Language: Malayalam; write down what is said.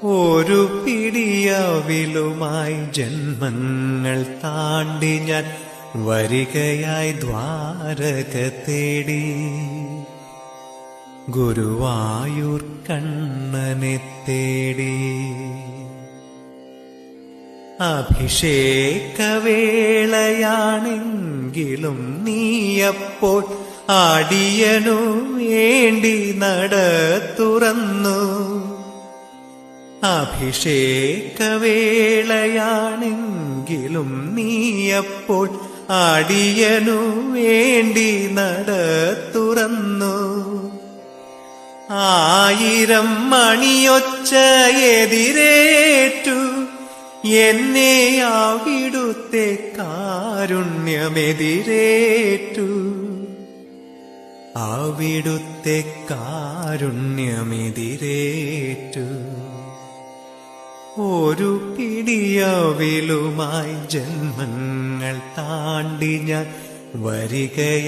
ഒരു പിടിയവിലുമായി ജന്മങ്ങൾ താണ്ടി ഞാൻ വരികയായി ദ്വാരക തേടി. ഗുരുവായൂർ കണ്ണനെ തേടി. അഭിഷേകവേളയാണെങ്കിലും നീയപ്പോൾ അടിയനു വേണ്ടി നട തുറന്നു. അഭിഷേകവേളയാണെങ്കിലും നീയപ്പോൾ അടിയനു വേണ്ടി നട തുറന്നു. 1000 മണിയൊച്ച എതിരേറ്റു എന്നെ അവിടുത്തെ കാരുണ്യമെതിരേറ്റു. അവിടുത്തെ കാരുണ്യമെതിരേറ്റു. ഒരു പിടിയവിലുമായി ജന്മങ്ങൾ താണ്ടി ഞാൻ വരികയായി.